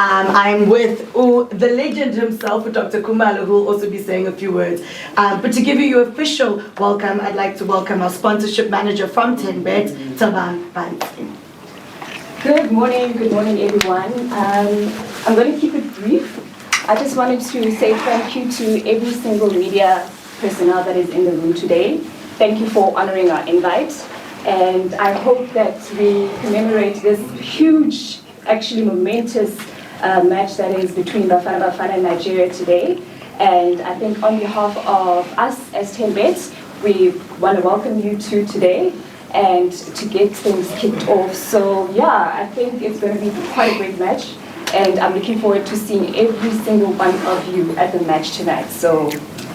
I'm with the legend himself, Doctor Khumalo, who will also be saying a few words. But to give you your official welcome, I'd like to welcome our sponsorship manager from 10Bet, Bafana. Good morning everyone. I'm going to keep it brief. I just wanted to say thank you to every single media personnel that is in the room today. Thank you for honoring our invite. And I hope that we commemorate this huge, actually momentous match that is between Bafana Bafana and Nigeria today. And I think on behalf of us as 10Bet, we want to welcome you to today and to get things kicked off. So yeah, I think it's going to be quite a great match. And I'm looking forward to seeing every single one of you at the match tonight. So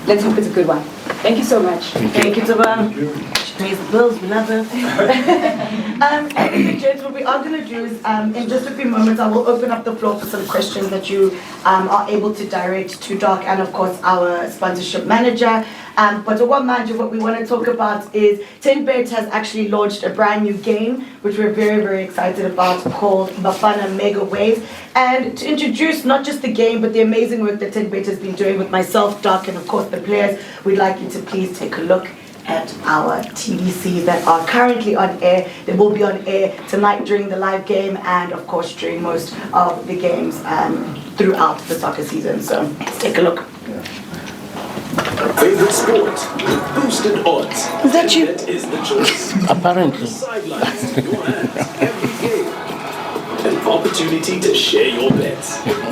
let's hope it's a good one. Thank you so much. Thank you, Taban. She pays the bills, we love her. Ladies and gents, what we are going to do is, in just a few moments, I will open up the floor for some questions that you are able to direct to Doc and, of course, our sponsorship manager. But what we want to talk about is 10Bet has actually launched a brand new game, which we're very, very excited about, called Bafana Mega Waves. And to introduce not just the game, but the amazing work that 10Bet has been doing with myself, Doc, and of course the players, we'd like you to please take a look at our TVCs that are currently on air. They will be on air tonight during the live game and of course during most of the games throughout the soccer season. So let's take a look. Favorite sport with boosted odds. Is that you? That is the choice. Apparently. Sidelines in your hands every game. An opportunity to share your bets. Playing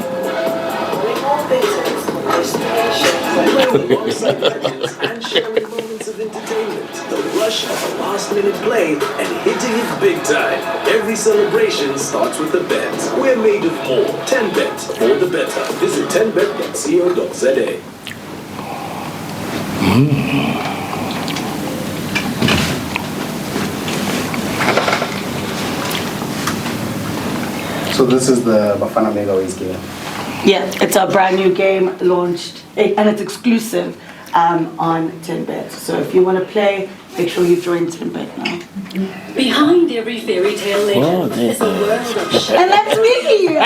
alongside legends and sharing moments of entertainment. The rush of a last-minute play and hitting it big time. Every celebration starts with a bet. We're made of more. 10Bet for the better. Visit 10bet.co.za. So this is the Bafana Mega Waves game. Yeah, it's a brand new game launched and it's exclusive on 10Bet. So if you want to play, make sure you join 10Bet now. Behind every fairy tale legend is a world of And that's me!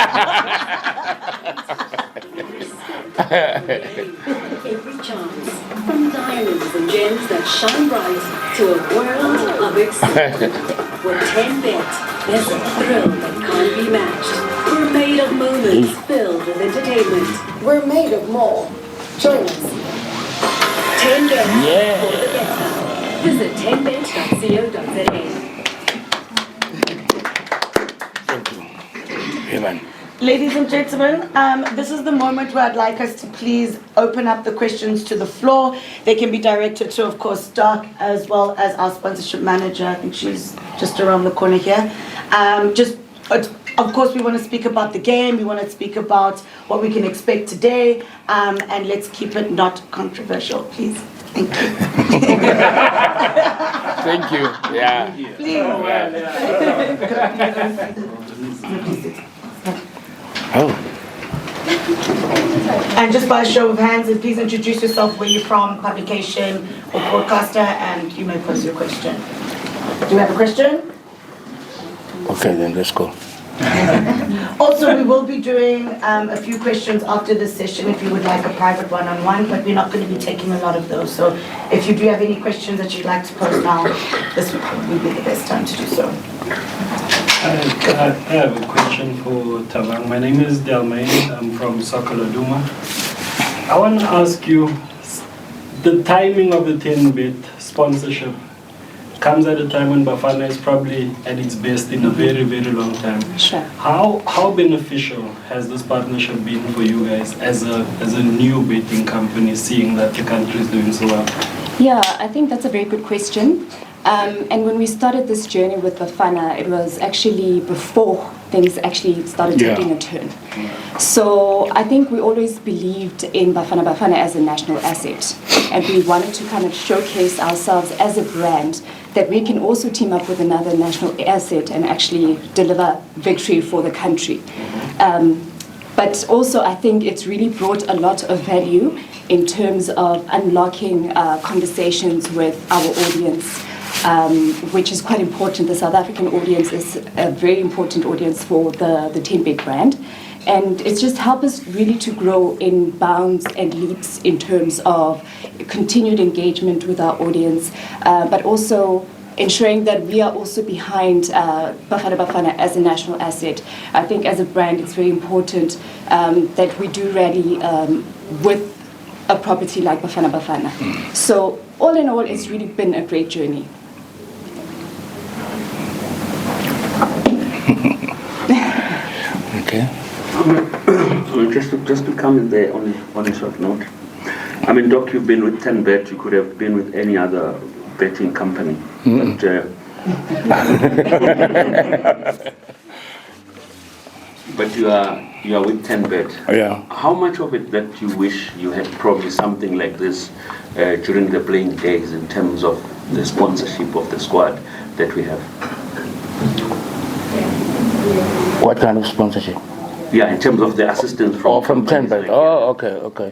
every chance, from diamonds and gems that shine bright to a world of excitement. With 10Bet, there's a thrill that can't be matched. We're made of moments filled with entertainment. We're made of more. Join us. 10Bet for the better. Visit 10bet.co.za. Thank you. Amen. Ladies and gentlemen, this is the moment where I'd like us to please open up the questions to the floor. They can be directed to, of course, Doc, as well as our sponsorship manager. I think she's just around the corner here. Of course, we want to speak about the game. We want to speak about what we can expect today. And let's keep it not controversial, please. Thank you. Thank you. Yeah. Please. Oh. And just by a show of hands, and please introduce yourself, where you're from, publication or broadcaster, and you may pose your question. Do you have a question? Okay, then let's go. Also, we will be doing a few questions after this session if you would like a private one-on-one, but we're not going to be taking a lot of those. So if you do have any questions that you'd like to pose now, this would probably be the best time to do so. I have a question for Tavang. My name is Dlamini. I'm from Sokoloduma. I want to ask you, the timing of the 10Bet sponsorship comes at a time when Bafana is probably at its best in a very, very long time. Sure. How beneficial has this partnership been for you guys as a new betting company, seeing that the country is doing so well? Yeah, I think that's a very good question. And when we started this journey with Bafana, it was actually before things actually started taking a turn. So I think we always believed in Bafana Bafana as a national asset. And we wanted to kind of showcase ourselves as a brand that we can also team up with another national asset and actually deliver victory for the country. But also I think it's really brought a lot of value in terms of unlocking conversations with our audience. Which is quite important. The South African audience is a very important audience for the 10Bet brand. And it's just helped us really to grow in bounds and leaps in terms of continued engagement with our audience, but also ensuring that we are also behind Bafana Bafana as a national asset. I think as a brand, it's very important that we do rally with a property like Bafana Bafana. So all in all, it's really been a great journey. Okay. Just to come in there on a short note. I mean, Doc, you've been with 10Bet. You could have been with any other betting company. But, but you are with 10Bet. Yeah. How much of it that you wish you had probably something like this during the playing days in terms of the sponsorship of the squad that we have? What kind of sponsorship? Yeah, in terms of the assistance from From companies 10Bet. like Oh, okay.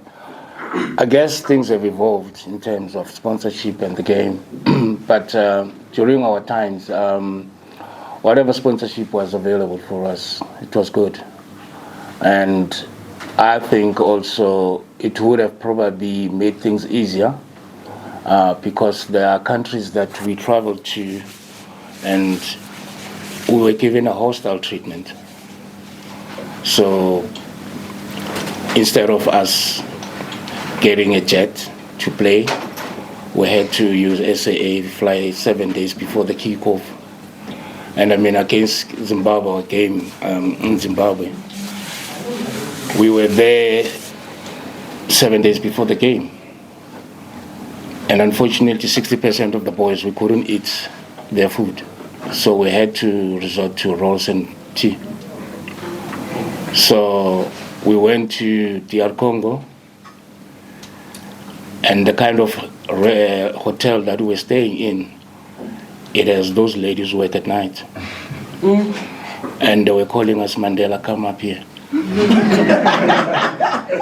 I guess things have evolved in terms of sponsorship and the game. But during our times, whatever sponsorship was available for us, it was good. And I think also it would have probably made things easier because there are countries that we traveled to and we were given a hostile treatment. So instead of us getting a jet to play, we had to use SAA, fly 7 days before the kickoff. And I mean, against Zimbabwe, a game in Zimbabwe, we were there 7 days before the game. And unfortunately, 60% of the boys, we couldn't eat their food. So we had to resort to rolls and tea. So we went to DR Congo, and the kind of hotel that we were staying in, it has those ladies who work at night. And they were calling us, Mandela, come up here.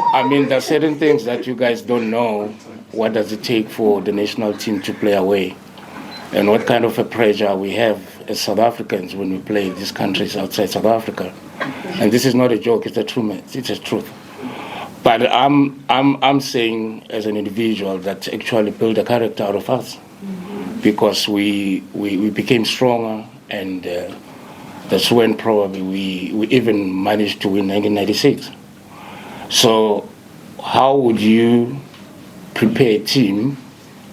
I mean, there are certain things that you guys don't know. What does it take for the national team to play away? And what kind of a pressure we have as South Africans when we play these countries outside South Africa. And this is not a joke, it's a truth. It's a truth. But I'm saying as an individual that actually built a character out of us, because we became stronger, and that's when probably we even managed to win 1996. So how would you prepare a team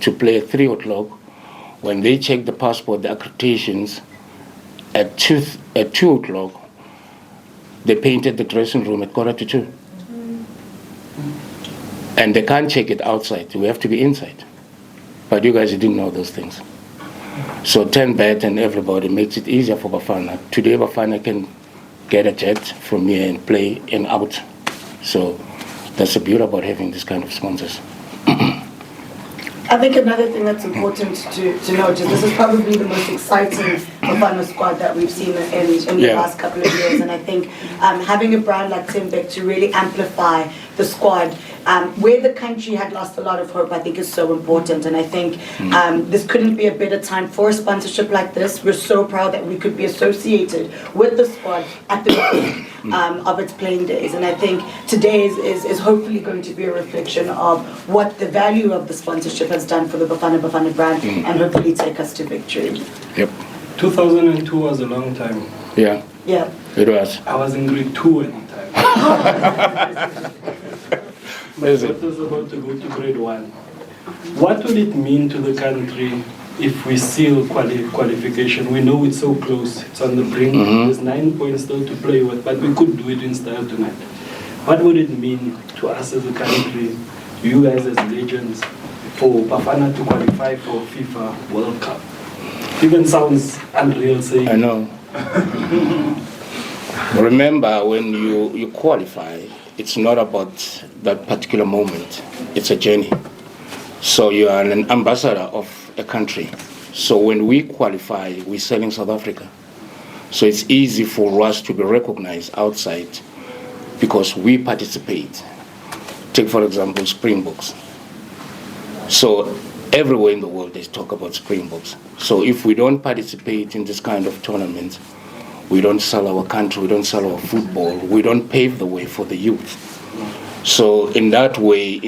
to play at 3 o'clock when they check the passport, the accreditations at 2 o'clock? They painted the dressing room at 1:45. And they can't check it outside. We have to be inside. But you guys didn't know those things. So 10Bet and everybody makes it easier for Bafana. Today Bafana can get a jet from here and play and out. So that's the beauty about having this kind of sponsors. I think another thing that's important to note is this is probably the most exciting Bafana squad that we've seen in the last couple of years. And I think having a brand like 10Bet to really amplify the squad, where the country had lost a lot of hope, I think is so important. And I think this couldn't be a better time for a sponsorship like this. We're so proud that we could be associated with the squad at the beginning of its playing days. And I think today is hopefully going to be a reflection of what the value of the sponsorship has done for the Bafana Bafana brand, and hopefully take us to victory. Yep. 2002 was a long time. Yeah. Yeah. It was. I was in grade 2 at the time. My daughter's about to go to grade 1. What will it mean to the country if we seal qualification? We know it's so close, it's on the brink. There's 9 points still to play with, but we could do it in style tonight. What would it mean to us as a country, you guys as legends, for Bafana to qualify for FIFA World Cup? Even sounds unreal saying. I know. Remember, when you qualify, it's not about that particular moment. It's a journey. So you are an ambassador of a country. So when we qualify, we're selling South Africa. So it's easy for us to be recognized outside because we participate. Take, for example, Springboks. So everywhere in the world they talk about Springboks. So if we don't participate in this kind of tournament, We don't sell our country, we don't sell our football, we don't pave the way for the youth. So in that way,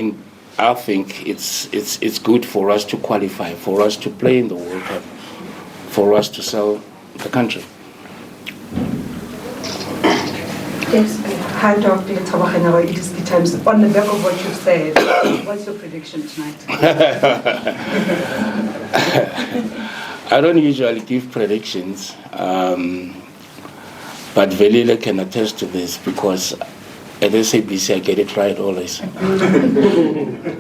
I think it's good for us to qualify, for us to play in the World Cup, for us to sell the country. Yes. Hi, Dr. Khumalo. It is the times. On the back of what you've said, what's your prediction tonight? I don't usually give predictions, but Velile can attest to this because at SABC I get it right always.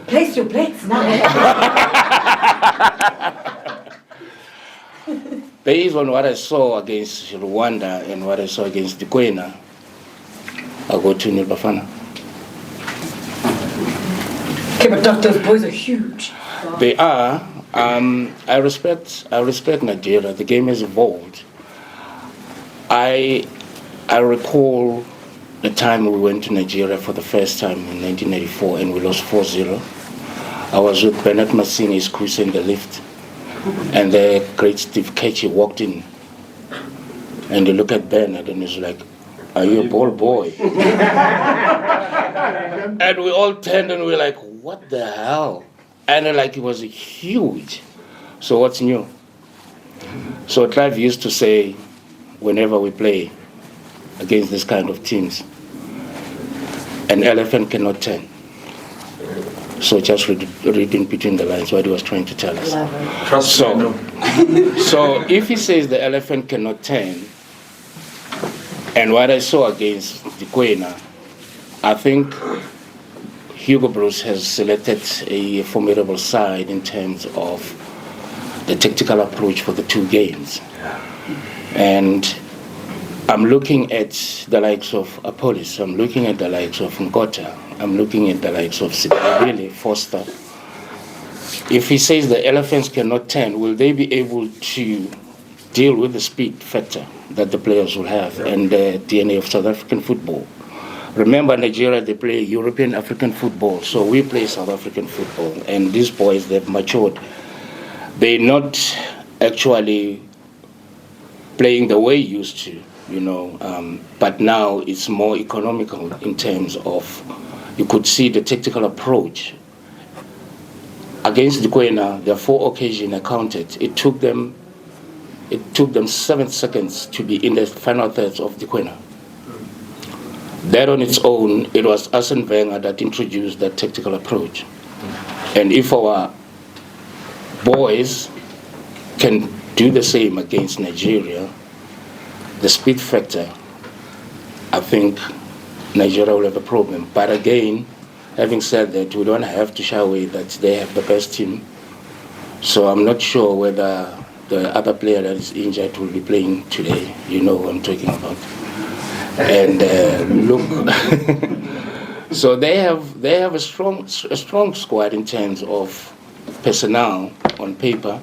Place your plates now. Based on what I saw against Rwanda and what I saw against Dikwena, I'll go to Bafana. Okay, but Doctor's boys are huge. They are. I respect Nigeria. The game has evolved. I recall the time we went to Nigeria for the first time in 1984 and we lost 4-0. I was with Bernard Massini's cruise in the lift, and the great Steve Ketchy walked in, and he looked at Bernard and he's like, "Are you a ball boy?" And we all turned and we were like, "What the hell?" And like it was huge. So what's new? So Clive used to say, whenever we play against this kind of teams, an elephant cannot turn. So just reading between the lines what he was trying to tell us. So if he says the elephant cannot turn, and what I saw against Dikwena, I think Hugo Bruce has selected a formidable side in terms of the tactical approach for the two games. And I'm looking at the likes of Apollos, I'm looking at the likes of Nkota, I'm looking at the likes of Sipavile, Foster. If he says the elephants cannot turn, will they be able to deal with the speed factor that the players will have and the DNA of South African football? Remember, Nigeria, they play European African football, so we play South African football, and these boys, they've matured. They're not actually playing the way used to, but now it's more economical in terms of, you could see the tactical approach. Against Dikwena, there are 4 occasions I counted. It took them 7 seconds to be in the final thirds of Dikwena. That on its own, it was Arsene Wenger that introduced that tactical approach. And if our boys can do the same against Nigeria, the speed factor, I think Nigeria will have a problem. But again, having said that, we don't have to shy away that they have the best team. So I'm not sure whether the other player that is injured will be playing today. You know who I'm talking about. And look, so they have a strong squad in terms of personnel on paper.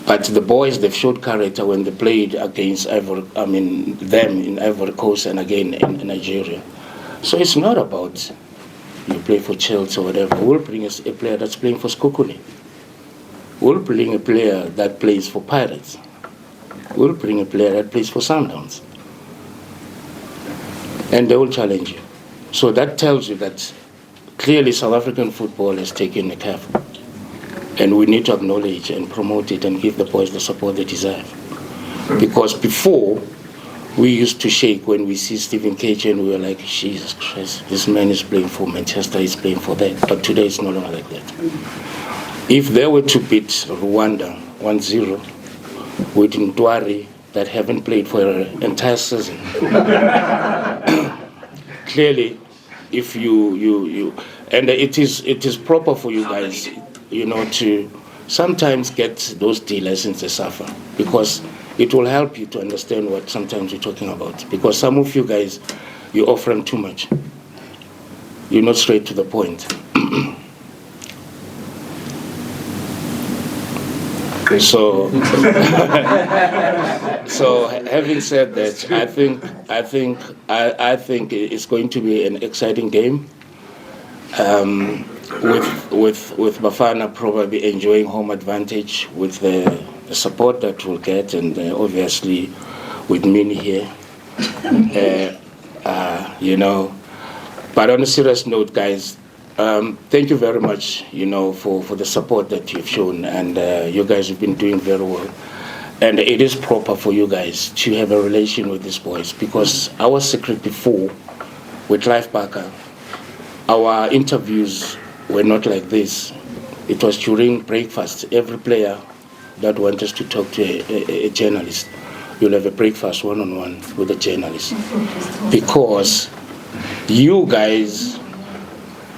But the boys, they've showed character when they played against them in Ivory Coast and again in Nigeria. So it's not about you play for Chelsea or whatever. We'll bring a player that's playing for Skokuni. We'll bring a player that plays for Pirates. We'll bring a player that plays for Sundowns. And they will challenge you. So that tells you that clearly South African football has taken a curve. And we need to acknowledge and promote it and give the boys the support they deserve. Because before, we used to shake when we see Stephen Cage and we were like, Jesus Christ, this man is playing for Manchester, he's playing for that. But today it's no longer like that. If they were to beat Rwanda 1-0 with Ndwari that haven't played for an entire season, clearly, if you and it is proper for you guys, to sometimes get those D lessons they suffer, because it will help you to understand what sometimes you're talking about. Because some of you guys, you offer them too much. You're not straight to the point. So having said that, I think it's going to be an exciting game. With Bafana probably enjoying home advantage with the support that we'll get, and obviously with Minnie here. You know, but on a serious note, guys, thank you very much, you know, for the support that you've shown, and you guys have been doing very well. And it is proper for you guys to have a relation with these boys, because our secret before with Clive Parker, our interviews were not like this. It was during breakfast. Every player that wants us to talk to a journalist, you'll have a breakfast one-on-one with a journalist. Because you guys,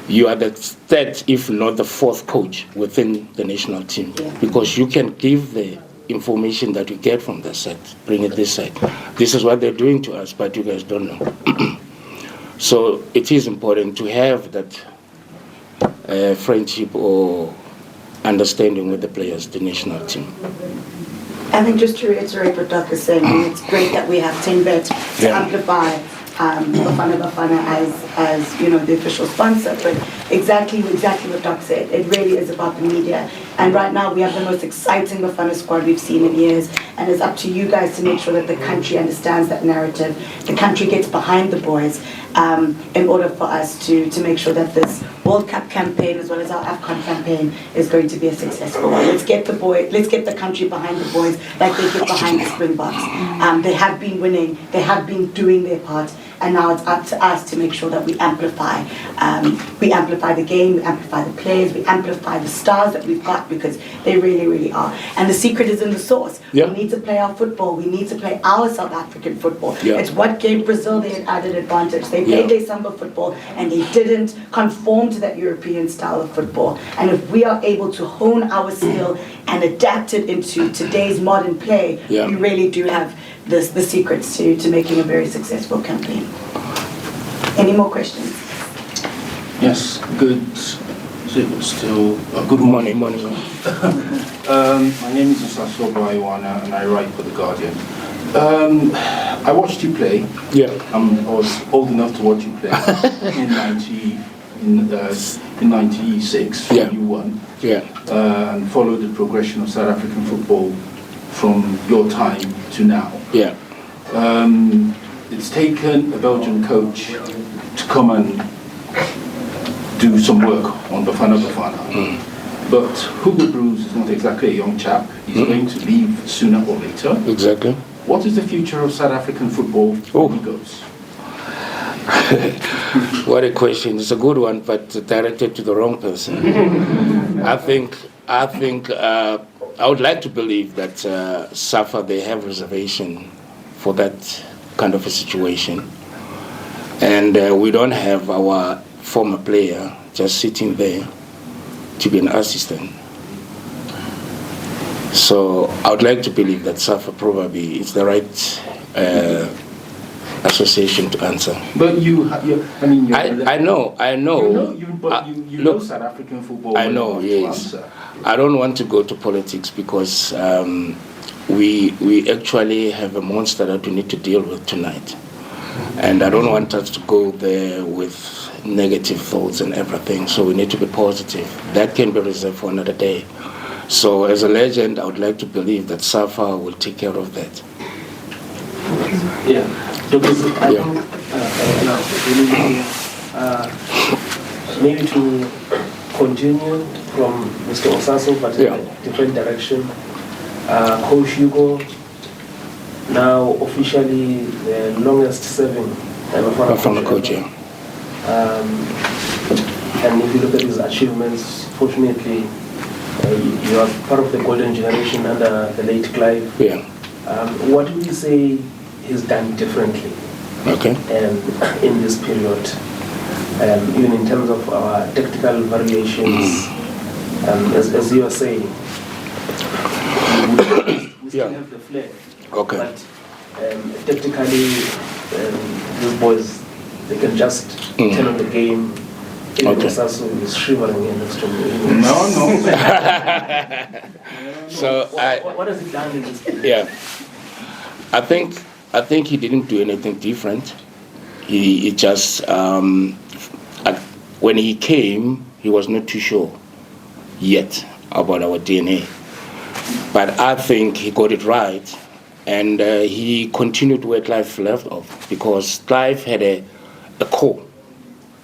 you are the third, if not the fourth coach within the national team. Because you can give the information that you get from the side, bring it this side. This is what they're doing to us, but you guys don't know. So it is important to have that friendship or understanding with the players, the national team. I think just to reiterate what Doc is saying, it's great that we have 10Bet to amplify Bafana Bafana as you know, the official sponsor, but exactly what Doc said, it really is about the media. And right now we have the most exciting Bafana squad we've seen in years, and it's up to you guys to make sure that the country understands that narrative, the country gets behind the boys, in order for us to make sure that this World Cup campaign as well as our AFCON campaign is going to be a successful one. Let's get the country behind the boys like they get behind the Springboks. They have been winning, they have been doing their part, and now it's up to us to make sure that we amplify the game, we amplify the players, we amplify the stars that we've got, because they really, really are. And the secret is in the source. We need to play our football, we need to play our South African football. It's what gave Brazil their added advantage. They played their samba football and they didn't conform to that European style of football. And if we are able to hone our skill and adapt it into today's modern play, we really do have the secrets to making a very successful campaign. Any more questions? Yes, good. Good morning. My name is Nsaso Baiwana and I write for The Guardian. I watched you play. I was old enough to watch you play in 96 when you won. And followed the progression of South African football from your time to now. It's taken a Belgian coach to come and do some work on Bafana Bafana. But Hugo Broos is not exactly a young chap. He's going to leave sooner or later. Exactly. What is the future of South African football when he goes? What a question. It's a good one, but directed to the wrong person. I would like to believe that SAFA, they have reservation for that kind of a situation. And we don't have our former player just sitting there to be an assistant. So I would like to believe that SAFA probably is the right association to answer. But I know. You know South African football. I know, yes. I don't want to go to politics because we actually have a monster that we need to deal with tonight. And I don't want us to go there with negative thoughts and everything, so we need to be positive. That can be reserved for another day. So as a legend, I would like to believe that SAFA will take care of that. Maybe to continue from Mr. Osaso, but in a different direction. Coach Hugo, now officially the longest serving Bafana coach. And if you look at his achievements, fortunately, you are part of the golden generation under the late Clive. What would you say he's done differently in this period? Even in terms of our tactical variations, as you are saying, we still have the flair. But tactically, these boys, they can just turn on the game. Sasu is shivering in next to me. No. So what has he done in this period? I think he didn't do anything different. He just when he came, he was not too sure yet about our DNA. But I think he got it right And he continued where Clive left off, because Clive had a core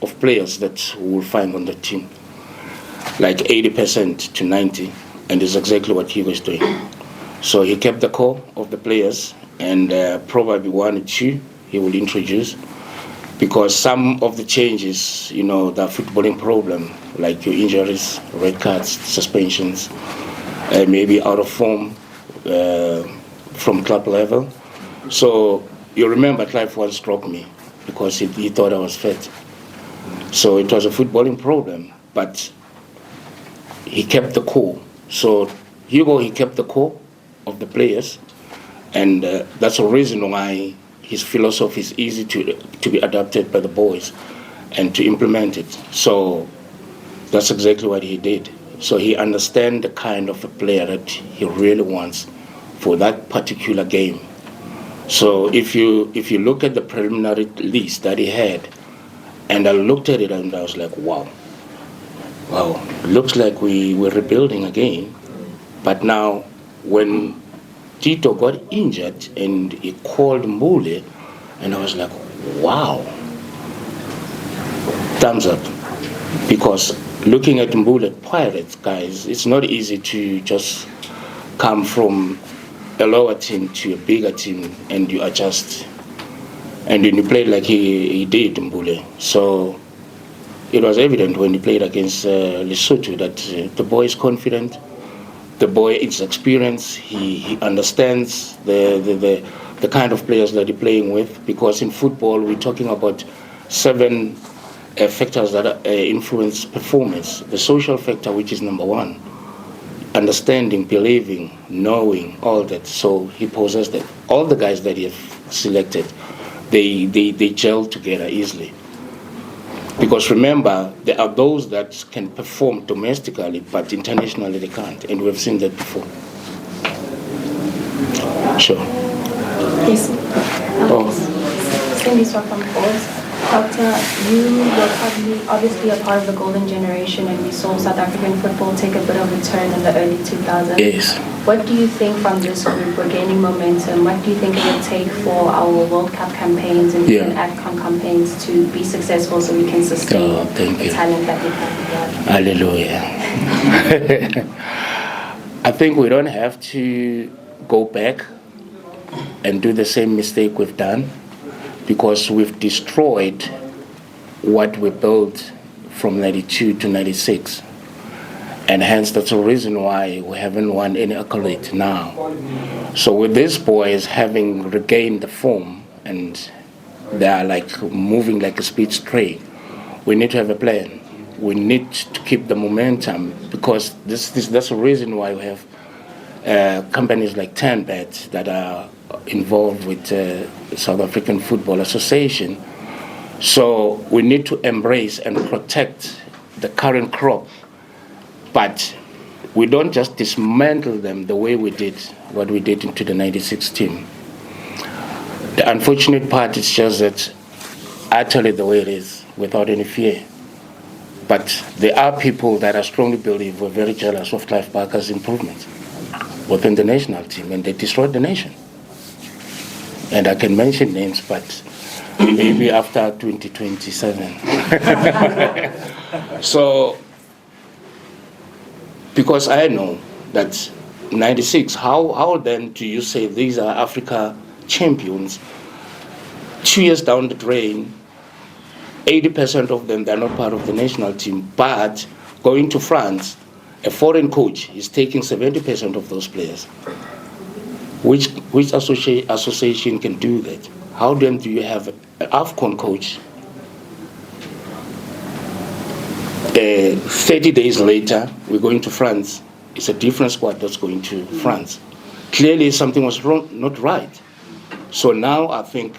of players that we will find on the team, like 80% to 90%, and it's exactly what he was doing. So he kept the core of the players, and probably 1 or 2 he will introduce, because some of the changes, the footballing problem, like your injuries, red cards, suspensions, maybe out of form from club level. So you remember Clive once struck me because he thought I was fat. So it was a footballing problem, but he kept the core. So Hugo, he kept the core of the players, and that's the reason why his philosophy is easy to be adapted by the boys and to implement it. So that's exactly what he did. So he understands the kind of a player that he really wants for that particular game. So if you look at the preliminary list that he had, and I looked at it and I was like, wow, it looks like we're rebuilding again. But now when Tito got injured and he called Mbule, and I was like, wow, thumbs up. Because looking at Mbule Pirates, guys, it's not easy to just come from a lower team to a bigger team and you adjust. And then you played like he did, Mbule. So it was evident when he played against Lesotho that the boy is confident, the boy is experienced, he understands the kind of players that he's playing with, because in football we're talking about 7 factors that influence performance. The social factor, which is number 1, understanding, believing, knowing, all that. So he possessed it. All the guys that he have selected, they gel together easily. Because remember, there are those that can perform domestically, but internationally they can't, and we've seen that before. Sure. Yes. Cindy from Forbes. Doctor, you were probably obviously a part of the golden generation, and we saw South African football take a bit of a turn in the early 2000s. Yes. What do you think from this group? We're gaining momentum. What do you think it would take for our World Cup campaigns and even AFCON campaigns to be successful so we can sustain the talent that we have? Hallelujah. I think we don't have to go back and do the same mistake we've done, because we've destroyed what we built from 92 to 96. And hence that's the reason why we haven't won any accolade now. So with these boys having regained the form and they are like moving like a speed train, we need to have a plan. We need to keep the momentum, because that's the reason why we have companies like TenBet that are involved with the South African Football Association. So we need to embrace and protect the current crop, but we don't just dismantle them the way we did what we did into the 96 team. The unfortunate part is just that actually the way it is, without any fear. But there are people that I strongly believe were very jealous of Clive Barker's improvements within the national team, and they destroyed the nation. And I can mention names, but maybe after 2027. So, because I know that 96, how then do you say these are Africa champions? 2 years down the drain, 80% of them, they're not part of the national team, but going to France, a foreign coach is taking 70% of those players. Which association can do that? How then do you have an AFCON coach? 30 days later, we're going to France. It's a different squad that's going to France. Clearly something was wrong, not right. So now I think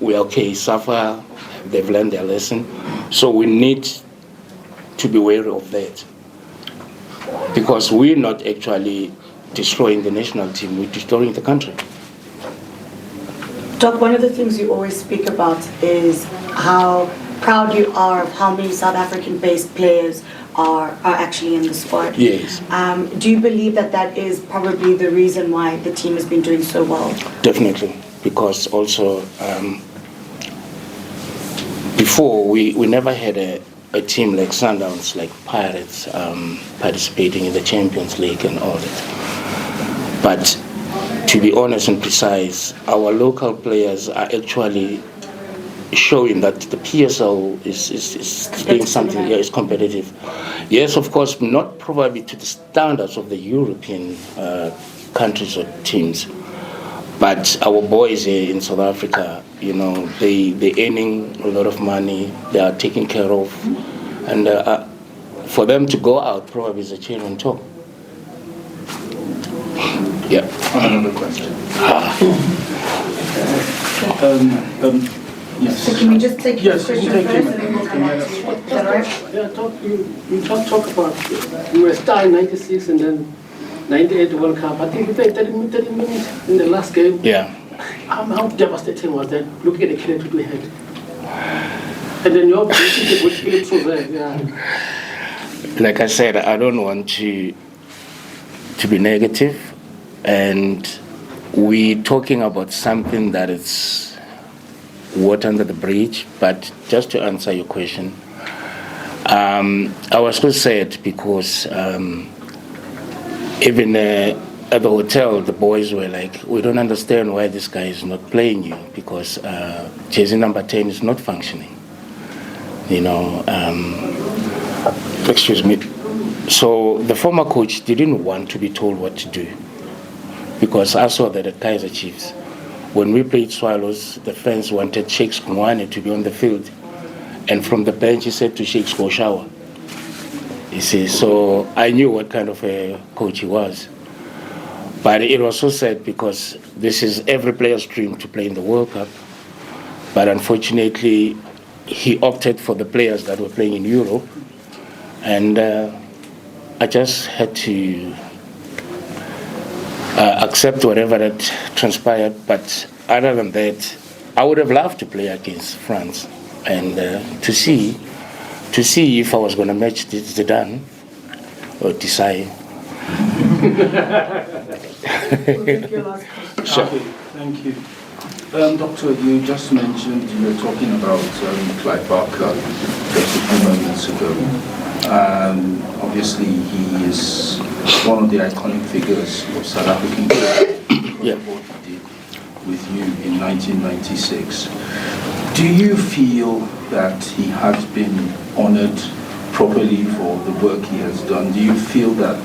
we're okay. SAFA, they've learned their lesson. So we need to be wary of that, because we're not actually destroying the national team, we're destroying the country. Doc, one of the things you always speak about is how proud you are of how many South African-based players are actually in the squad. Yes. Do you believe that that is probably the reason why the team has been doing so well? Definitely, because also before we never had a team like Sundowns, like Pirates, participating in the Champions League and all that. But to be honest and precise, our local players are actually showing that the PSL is doing something, is competitive. Yes, of course, not probably to the standards of the European countries or teams, but our boys here in South Africa, they're earning a lot of money, they are taken care of, and for them to go out probably is a cherry on top. Yeah. Another question. Yes. So can we just take your question you can take first and then we'll come back to you? Is that all right? Yeah, you just talk about, you were star in 96 and then 98 World Cup. I think you played 30 minutes in the last game. Yeah. How devastating was that, looking at the kid to the head? And then your position with Phillips was there. Yeah. Like I said, I don't want to be negative, and we're talking about something that is water under the bridge. But just to answer your question, I was going to say it because even at the hotel, the boys were like, we don't understand why this guy is not playing you, because jersey number 10 is not functioning. Excuse me. So the former coach didn't want to be told what to do, because I saw that at Kaizer Chiefs, when we played Swallows, the fans wanted Sheikh Ngwane to be on the field, and from the bench he said to Sheikh, go shower. You see, so I knew what kind of a coach he was. But it was so sad, because this is every player's dream to play in the World Cup. But unfortunately, he opted for the players that were playing in Europe. And I just had to accept whatever that transpired. But other than that, I would have loved to play against France and to see if I was going to match Zidane or Desai. Sure. Okay, thank you. Doctor, you just mentioned, you were talking about Clive Barker just a few moments ago. Obviously, he is one of the iconic figures of South African cricket. Yeah. What he did with you in 1996. Do you feel that he has been honored properly for the work he has done? Do you feel that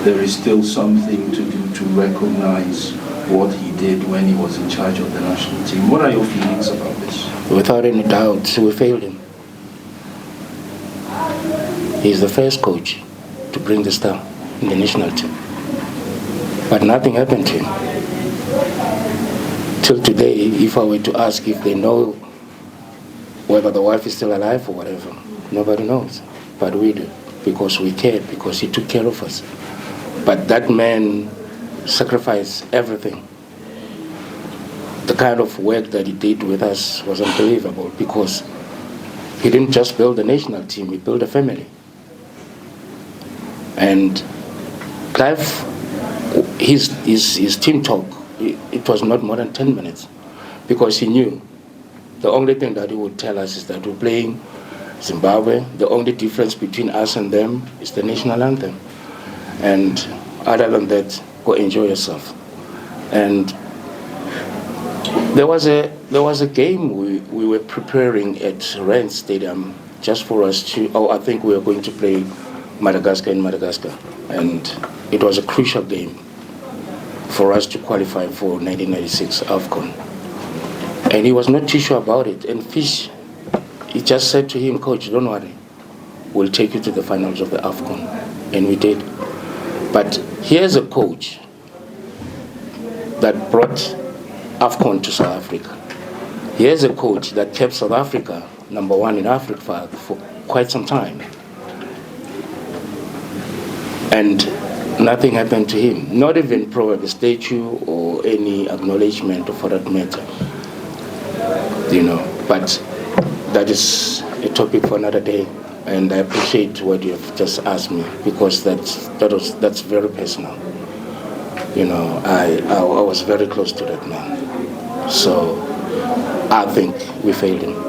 there is still something to do to recognize what he did when he was in charge of the national team? What are your feelings about this? Without any doubt, we failed him. He's the first coach to bring the star in the national team. But nothing happened to him. Till today, if I were to ask if they know whether the wife is still alive or whatever, nobody knows. But we do, because we cared, because he took care of us. But that man sacrificed everything. The kind of work that he did with us was unbelievable, because he didn't just build a national team, he built a family. And Clive, his team talk, it was not more than 10 minutes, because he knew the only thing that he would tell us is that we're playing Zimbabwe. The only difference between us and them is the national anthem. And other than that, go enjoy yourself. And there was a game we were preparing at Rand Stadium just for us to, I think we were going to play Madagascar in Madagascar. And it was a crucial game for us to qualify for 1996 AFCON. And he was not too sure about it. And Fish, he just said to him, Coach, don't worry, we'll take you to the finals of the AFCON. And we did. But here's a coach that brought AFCON to South Africa. Here's a coach that kept South Africa #1 in Africa for quite some time. And nothing happened to him. Not even probably a statue or any acknowledgement for that matter. But that is a topic for another day. And I appreciate what you have just asked me, because that's very personal. You know, I was very close to that man. So I think we failed him.